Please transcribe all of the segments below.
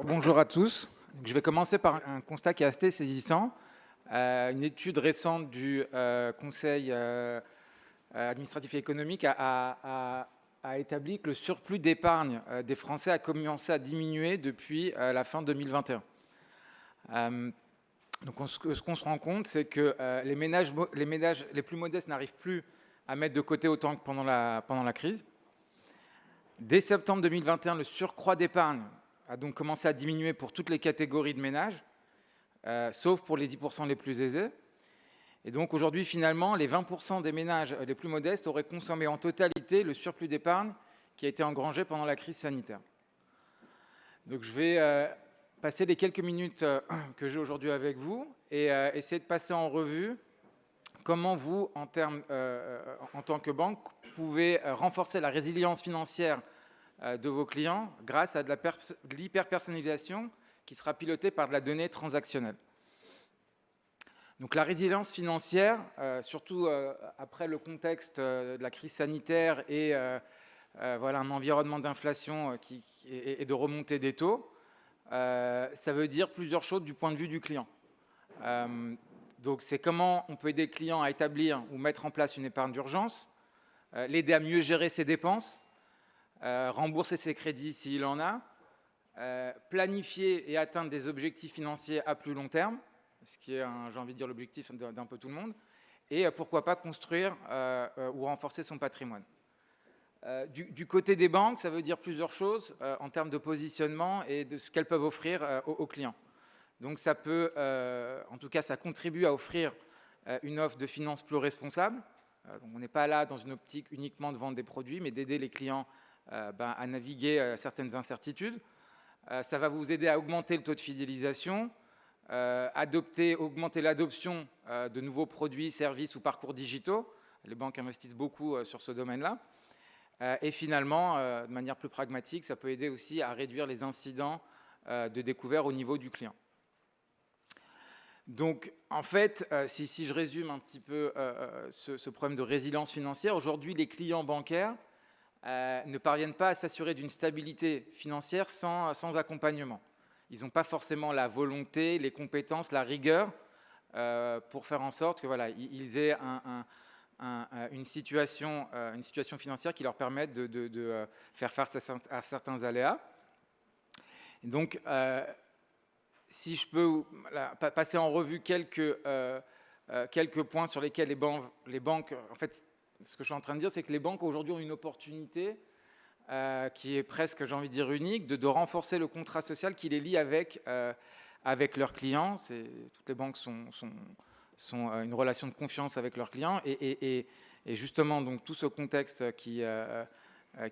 Bonjour à tous. Je vais commencer par un constat qui est assez saisissant. Une étude récente du Conseil administratif et économique a établi que le surplus d'épargne des Français a commencé à diminuer depuis la fin 2021. Donc ce qu'on se rend compte, c'est que les ménages les plus modestes n'arrivent plus à mettre de côté autant que pendant la crise. Dès septembre 2021, le surcroît d'épargne a donc commencé à diminuer pour toutes les catégories de ménages, sauf pour les 10% les plus aisés. Et donc aujourd'hui, finalement, les 20% des ménages les plus modestes auraient consommé en totalité le surplus d'épargne qui a été engrangé pendant la crise sanitaire. Donc je vais passer les quelques minutes que j'ai aujourd'hui avec vous et essayer de passer en revue comment vous, en tant que banque, pouvez renforcer la résilience financière de vos clients grâce à de l'hyper-personnalisation qui sera pilotée par de la donnée transactionnelle. Donc la résilience financière, surtout après le contexte de la crise sanitaire et voilà, un environnement d'inflation et de remontée des taux, ça veut dire plusieurs choses du point de vue du client. Donc c'est comment on peut aider le client à établir ou mettre en place une épargne d'urgence, l'aider à mieux gérer ses dépenses, rembourser ses crédits s'il en a, planifier et atteindre des objectifs financiers à plus long terme, ce qui est, j'ai envie de dire, l'objectif d'un peu tout le monde, et pourquoi pas construire ou renforcer son patrimoine. Du côté des banques, ça veut dire plusieurs choses en termes de positionnement et de ce qu'elles peuvent offrir aux clients. Donc ça peut, en tout cas, ça contribue à offrir une offre de finances plus responsable. Donc on n'est pas là dans une optique uniquement de vendre des produits, mais d'aider les clients à naviguer certaines incertitudes. Ça va vous aider à augmenter le taux de fidélisation, augmenter l'adoption de nouveaux produits, services ou parcours digitaux. Les banques investissent beaucoup sur ce domaine-là. Et finalement, de manière plus pragmatique, ça peut aider aussi à réduire les incidents de découvert au niveau du client. Donc, en fait, si je résume un petit peu ce problème de résilience financière, aujourd'hui, les clients bancaires ne parviennent pas à s'assurer d'une stabilité financière sans accompagnement. Ils n'ont pas forcément la volonté, les compétences, la rigueur pour faire en sorte que voilà, ils aient une situation financière qui leur permette de faire face à certains aléas. Et donc, si je peux passer en revue quelques points sur lesquels les banques, en fait, ce que je suis en train de dire, c'est que les banques aujourd'hui ont une opportunité qui est presque, j'ai envie de dire, unique, de renforcer le contrat social qui les lie avec leurs clients. Toutes les banques sont une relation de confiance avec leurs clients et justement, donc, tout ce contexte qui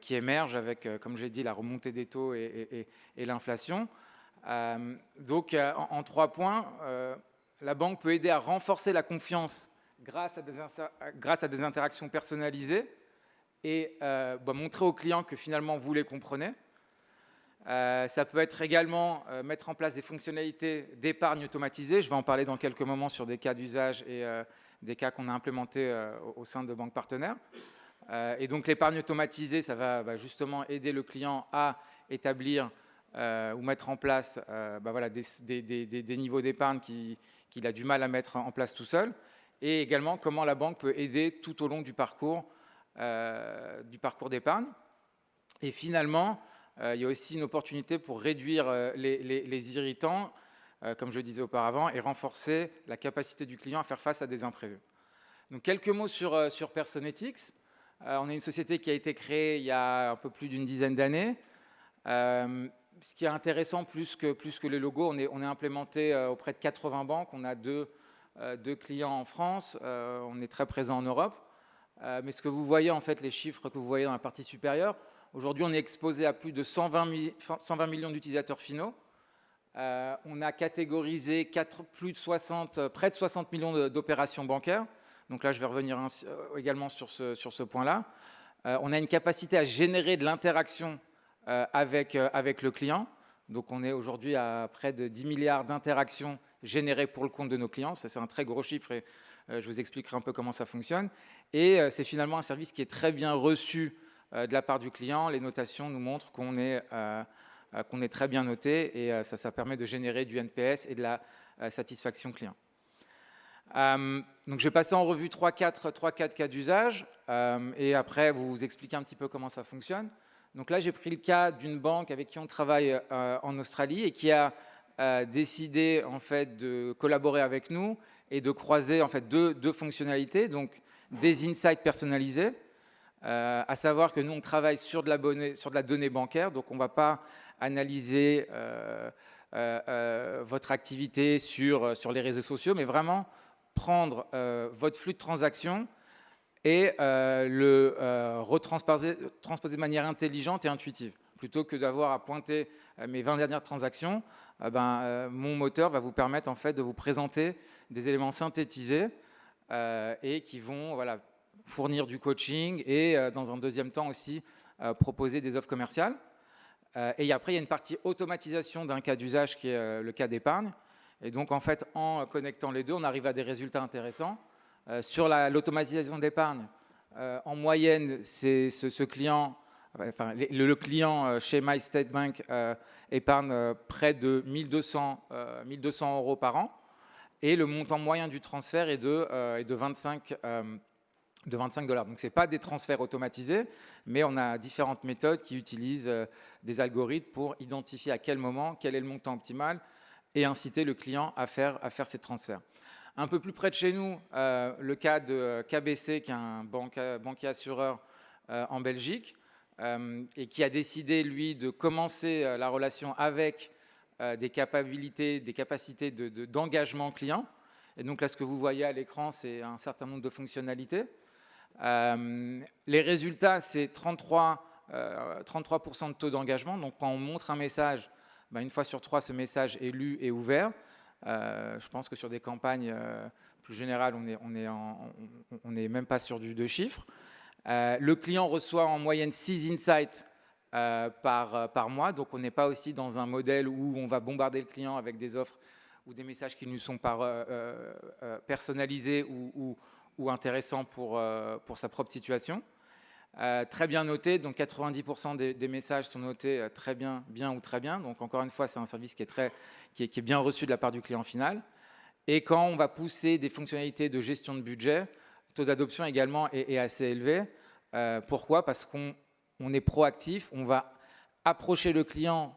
émerge avec, comme j'ai dit, la remontée des taux et l'inflation. Donc, en 3 points, la banque peut aider à renforcer la confiance grâce à des interactions personnalisées et montrer aux clients que finalement vous les comprenez. Ça peut être également mettre en place des fonctionnalités d'épargne automatisée. Je vais en parler dans quelques moments sur des cas d'usage et des cas qu'on a implémentés au sein de banques partenaires. Et donc l'épargne automatisée, ça va justement aider le client à établir ou mettre en place voilà, des niveaux d'épargne qu'il a du mal à mettre en place tout seul. Et également comment la banque peut aider tout au long du parcours d'épargne. Et finalement, il y a aussi une opportunité pour réduire les irritants, comme je le disais auparavant, et renforcer la capacité du client à faire face à des imprévus. Donc quelques mots sur Personetics. On est une société qui a été créée il y a un peu plus d'une dizaine d'années. Ce qui est intéressant, plus que les logos, on est implémenté auprès de 80 banques. On a deux clients en France. On est très présent en Europe. Mais ce que vous voyez, en fait, les chiffres que vous voyez dans la partie supérieure, aujourd'hui, on est exposé à plus de 120 millions d'utilisateurs finaux. On a catégorisé près de 60 millions d'opérations bancaires. Donc là, je vais revenir également sur ce point-là. On a une capacité à générer de l'interaction avec le client. Donc on est aujourd'hui à près de 10 milliards d'interactions générées pour le compte de nos clients. Ça, c'est un très gros chiffre et je vous expliquerai un peu comment ça fonctionne. Et c'est finalement un service qui est très bien reçu de la part du client. Les notations nous montrent qu'on est qu'on est très bien noté et ça permet de générer du NPS et de la satisfaction client. Donc je vais passer en revue 3-4 cas d'usage et après vous expliquer un petit peu comment ça fonctionne. Donc là j'ai pris le cas d'une banque avec qui on travaille en Australie et qui a décidé en fait de collaborer avec nous et de croiser en fait deux fonctionnalités, donc des insights personnalisés, à savoir que nous on travaille sur de la donnée bancaire, donc on ne va pas analyser votre activité sur les réseaux sociaux, mais vraiment prendre votre flux de transactions et le retransposer de manière intelligente et intuitive. Plutôt que d'avoir à pointer mes 20 dernières transactions, mon moteur va vous permettre en fait de vous présenter des éléments synthétisés et qui vont fournir du coaching et dans un deuxième temps aussi proposer des offres commerciales. Et après, il y a une partie automatisation d'un cas d'usage qui est le cas d'épargne. Et donc, en fait, en connectant les deux, on arrive à des résultats intéressants. Sur l'automatisation d'épargne, en moyenne, c'est ce client, le client chez MyState Bank épargne près de 1200 € par an. Et le montant moyen du transfert est de 25 $. Donc, ce n'est pas des transferts automatisés, mais on a différentes méthodes qui utilisent des algorithmes pour identifier à quel moment, quel est le montant optimal et inciter le client à faire ces transferts. Un peu plus près de chez nous, le cas de KBC, qui est un banquier assureur en Belgique, et qui a décidé, lui, de commencer la relation avec des capacités d'engagement client. Et donc là, ce que vous voyez à l'écran, c'est un certain nombre de fonctionnalités. Les résultats, c'est 33% de taux d'engagement. Donc quand on montre un message, une fois sur 3, ce message est lu et ouvert. Je pense que sur des campagnes plus générales, on n'est même pas sur du 2 chiffres. Le client reçoit en moyenne 6 insights par mois. Donc on n'est pas aussi dans un modèle où on va bombarder le client avec des offres ou des messages qui ne sont pas personnalisés ou intéressants pour sa propre situation. Très bien noté, donc 90% des messages sont notés très bien, bien ou très bien. Donc encore une fois, c'est un service qui est bien reçu de la part du client final. Et quand on va pousser des fonctionnalités de gestion de budget, le taux d'adoption également est assez élevé. Pourquoi? Parce qu'on est proactif, on va approcher le client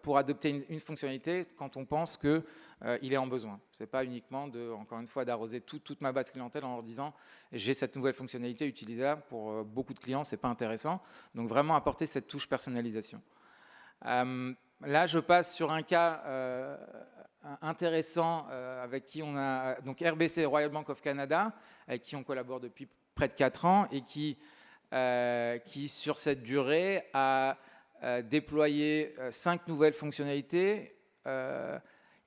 pour adopter une fonctionnalité quand on pense qu'il est en besoin. Ce n'est pas uniquement, encore une fois, d'arroser toute ma base clientèle en leur disant « j'ai cette nouvelle fonctionnalité utilisable ». Pour beaucoup de clients, ce n'est pas intéressant. Donc vraiment apporter cette touche personnalisation. Là, je passe sur un cas intéressant avec qui on a… Donc RBC, Royal Bank of Canada, avec qui on collabore depuis près de 4 ans et qui sur cette durée, a déployé 5 nouvelles fonctionnalités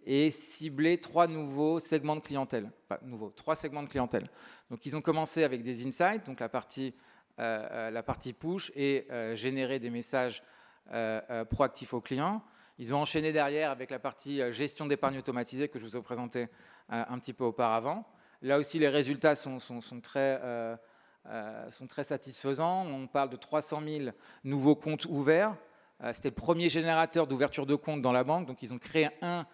et ciblé 3 nouveaux segments de clientèle. Pas nouveaux, 3 segments de clientèle. Donc, ils ont commencé avec des insights, donc la partie push et générer des messages proactifs aux clients. Ils ont enchaîné derrière avec la partie gestion d'épargne automatisée que je vous ai présenté un petit peu auparavant. Là aussi, les résultats sont très satisfaisants. On parle de 300 000 nouveaux comptes ouverts. C'était le premier générateur d'ouverture de compte dans la banque. Donc, ils ont créé un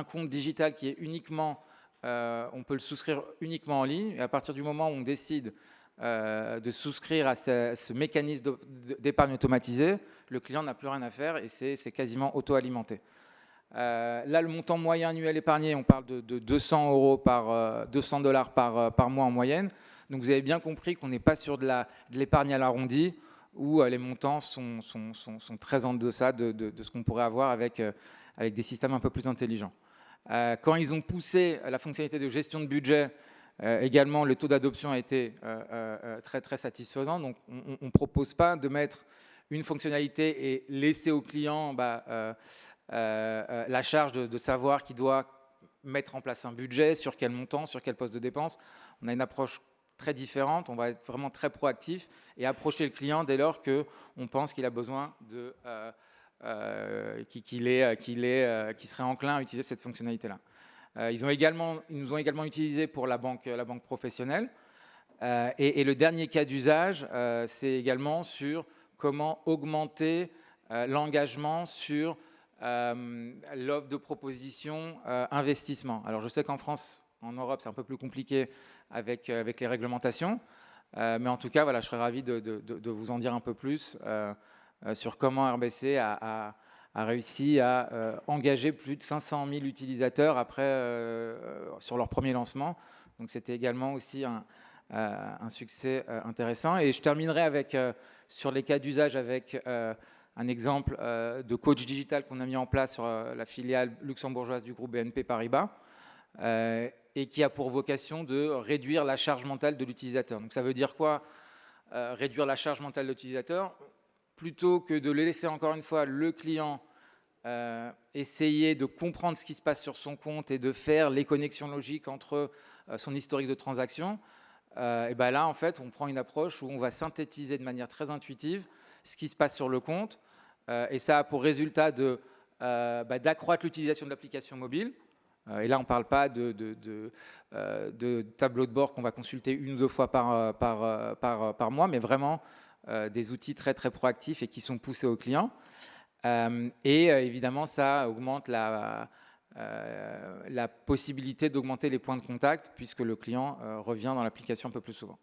compte digital qui est uniquement, on peut le souscrire uniquement en ligne. Et à partir du moment où on décide de souscrire à ce mécanisme d'épargne automatisée, le client n'a plus rien à faire et c'est quasiment auto-alimenté. Là, le montant moyen annuel épargné, on parle de 200 $ par mois en moyenne. Donc, vous avez bien compris qu'on n'est pas sur de l'épargne à l'arrondi où les montants sont très en deçà de ce qu'on pourrait avoir avec des systèmes un peu plus intelligents. Quand ils ont poussé la fonctionnalité de gestion de budget, également, le taux d'adoption a été très, très satisfaisant. Donc, on ne propose pas de mettre une fonctionnalité et laisser au client la charge de savoir qu'il doit mettre en place un budget, sur quel montant, sur quel poste de dépense. On a une approche très différente, on va être vraiment très proactif et approcher le client dès lors qu'on pense qu'il a besoin qu'il serait enclin à utiliser cette fonctionnalité-là. Ils nous ont également utilisé pour la banque professionnelle. Et le dernier cas d'usage, c'est également sur comment augmenter l'engagement sur l'offre de proposition investissement. Alors je sais qu'en France, en Europe, c'est un peu plus compliqué avec les réglementations, mais en tout cas, voilà, je serais ravi de vous en dire un peu plus sur comment RBC a réussi à engager plus de 500 000 utilisateurs après, sur leur premier lancement. Donc c'était également aussi un succès intéressant. Et je terminerai avec, sur les cas d'usage avec un exemple de coach digital qu'on a mis en place sur la filiale luxembourgeoise du groupe BNP Paribas et qui a pour vocation de réduire la charge mentale de l'utilisateur. Donc ça veut dire quoi, réduire la charge mentale de l'utilisateur? Plutôt que de laisser encore une fois le client essayer de comprendre ce qui se passe sur son compte et de faire les connexions logiques entre son historique de transaction, et ben là en fait on prend une approche où on va synthétiser de manière très intuitive ce qui se passe sur le compte et ça a pour résultat d'accroître l'utilisation de l'application mobile. Et là on ne parle pas de tableau de bord qu'on va consulter 1 ou 2 fois par mois, mais vraiment des outils très très proactifs et qui sont poussés aux clients. Et évidemment, ça augmente la possibilité d'augmenter les points de contact puisque le client revient dans l'application un peu plus souvent.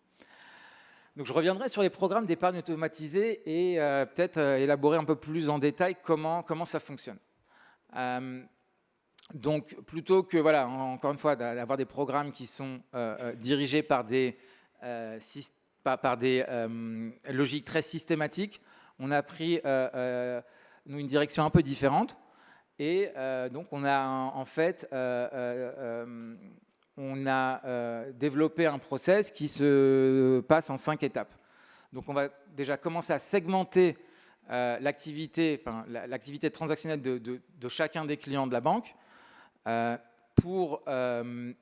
Donc, je reviendrai sur les programmes d'épargne automatisée et peut-être élaborer un peu plus en détail comment ça fonctionne. Donc, plutôt que, voilà, encore une fois, d'avoir des programmes qui sont dirigés par des logiques très systématiques, on a pris nous une direction un peu différente et donc on a en fait développé un process qui se passe en 5 étapes. Donc on va déjà commencer à segmenter l'activité transactionnelle de chacun des clients de la banque pour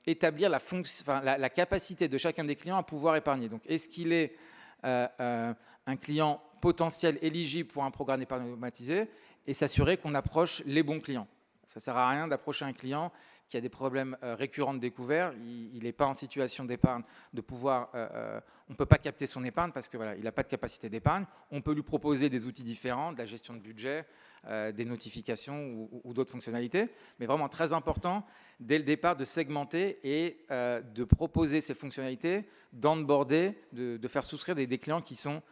établir la capacité de chacun des clients à pouvoir épargner. Donc est-ce qu'il est un client potentiel éligible pour un programme d'épargne automatisé et s'assurer qu'on approche les bons clients. Ça ne sert à rien d'approcher un client qui a des problèmes récurrents de découvert, il n'est pas en situation d'épargne, de pouvoir, on ne peut pas capter son épargne parce que voilà, il n'a pas de capacité d'épargne. On peut lui proposer des outils différents, de la gestion de budget, des notifications ou d'autres fonctionnalités, mais vraiment très important dès le départ de segmenter et de proposer ces fonctionnalités, d'onboarder, de faire souscrire des clients qui sont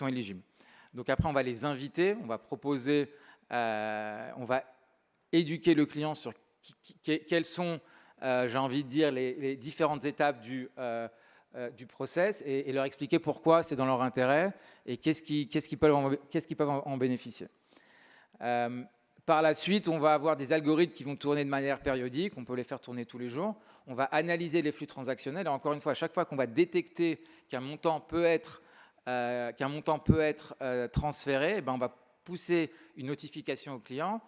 éligibles. Donc après, on va les inviter, on va proposer, on va éduquer le client sur quelles sont, j'ai envie de dire, les différentes étapes du process et leur expliquer pourquoi c'est dans leur intérêt et qu'est-ce qu'ils peuvent en bénéficier. Par la suite, on va avoir des algorithmes qui vont tourner de manière périodique, on peut les faire tourner tous les jours. On va analyser les flux transactionnels et encore une fois, à chaque fois qu'on va détecter qu'un montant peut être transféré, on va pousser une notification au client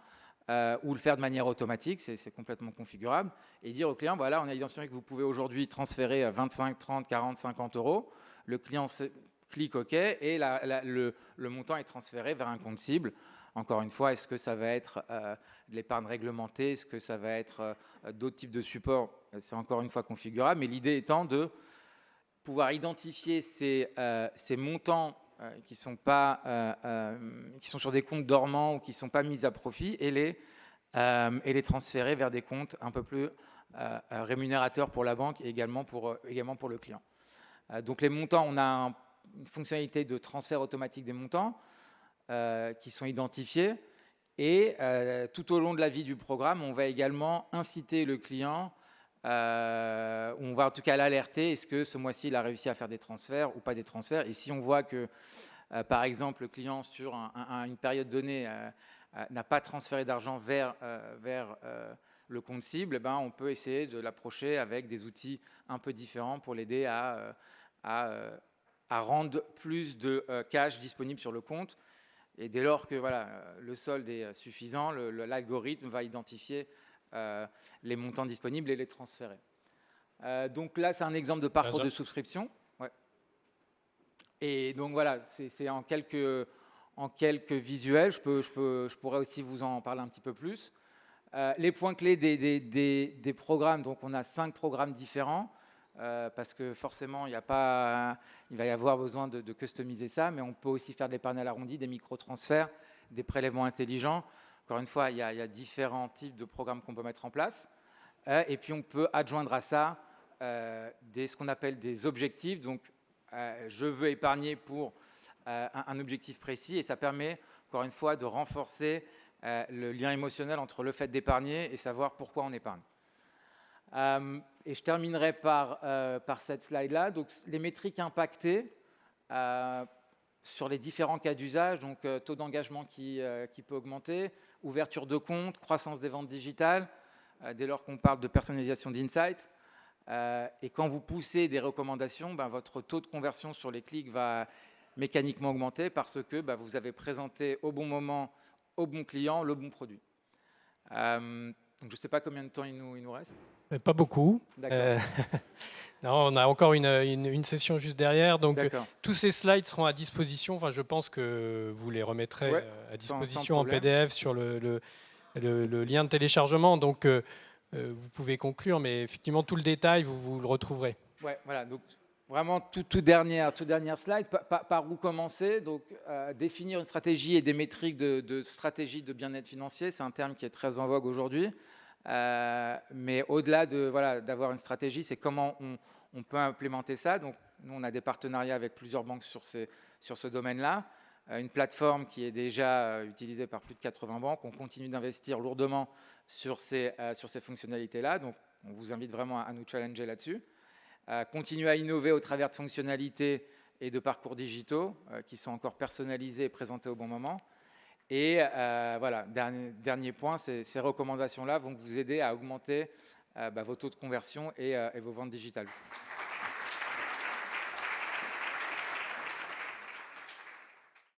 ou le faire de manière automatique, c'est complètement configurable, et dire au client, voilà, on a identifié que vous pouvez aujourd'hui transférer 25, 30, 40, 50 euros. Le client clique OK et le montant est transféré vers un compte cible. Encore une fois, est-ce que ça va être de l'épargne réglementée? Est-ce que ça va être d'autres types de supports? C'est encore une fois configurable, mais l'idée étant de pouvoir identifier ces montants qui sont sur des comptes dormants ou qui ne sont pas mis à profit et les transférer vers des comptes un peu plus rémunérateurs pour la banque et également pour le client. Donc les montants, on a une fonctionnalité de transfert automatique des montants qui sont identifiés et tout au long de la vie du programme, on va également inciter le client, on va en tout cas l'alerter, est-ce que ce mois-ci il a réussi à faire des transferts ou pas des transferts, et si on voit que par exemple le client sur une période donnée n'a pas transféré d'argent vers le compte cible, on peut essayer de l'approcher avec des outils un peu différents pour l'aider à rendre plus de cash disponible sur le compte. Et dès lors que voilà, le solde est suffisant, l'algorithme va identifier les montants disponibles et les transférer. Donc là, c'est un exemple de parcours de souscription. Ouais. Et donc voilà, c'est en quelques visuels. Je pourrais aussi vous en parler un petit peu plus. Les points clés des programmes, donc on a 5 programmes différents. Parce que forcément, il va y avoir besoin de customiser ça, mais on peut aussi faire de l'épargne à l'arrondi, des micro-transferts, des prélèvements intelligents. Encore une fois, il y a différents types de programmes qu'on peut mettre en place. Et puis, on peut adjoindre à ça ce qu'on appelle des objectifs. Donc, je veux épargner pour un objectif précis et ça permet, encore une fois, de renforcer le lien émotionnel entre le fait d'épargner et savoir pourquoi on épargne. Et je terminerai par cette slide-là. Donc, les métriques impactées sur les différents cas d'usage, donc taux d'engagement qui peut augmenter, ouverture de compte, croissance des ventes digitales, dès lors qu'on parle de personnalisation d'insight. Et quand vous poussez des recommandations, votre taux de conversion sur les clics va mécaniquement augmenter parce que vous avez présenté au bon moment, au bon client, le bon produit. Donc je ne sais pas combien de temps il nous reste. Pas beaucoup. D'accord. Non, on a encore une session juste derrière. Donc, tous ces slides seront à disposition. Enfin, je pense que vous les remettrez à disposition en PDF sur le lien de téléchargement. Donc, vous pouvez conclure, mais effectivement, tout le détail, vous le retrouverez. Ouais, voilà. Donc, vraiment, toute dernière slide. Par où commencer? Donc, définir une stratégie et des métriques de stratégie de bien-être financier. C'est un terme qui est très en vogue aujourd'hui. Mais au-delà d'avoir une stratégie, c'est comment on peut implémenter ça. Donc, nous, on a des partenariats avec plusieurs banques sur ce domaine-là. Une plateforme qui est déjà utilisée par plus de 80 banques. On continue d'investir lourdement sur ces fonctionnalités-là. Donc, on vous invite vraiment à nous challenger là-dessus. Continuer à innover au travers de fonctionnalités et de parcours digitaux qui sont encore personnalisés et présentés au bon moment. Et voilà, dernier point, ces recommandations-là vont vous aider à augmenter vos taux de conversion et vos ventes digitales.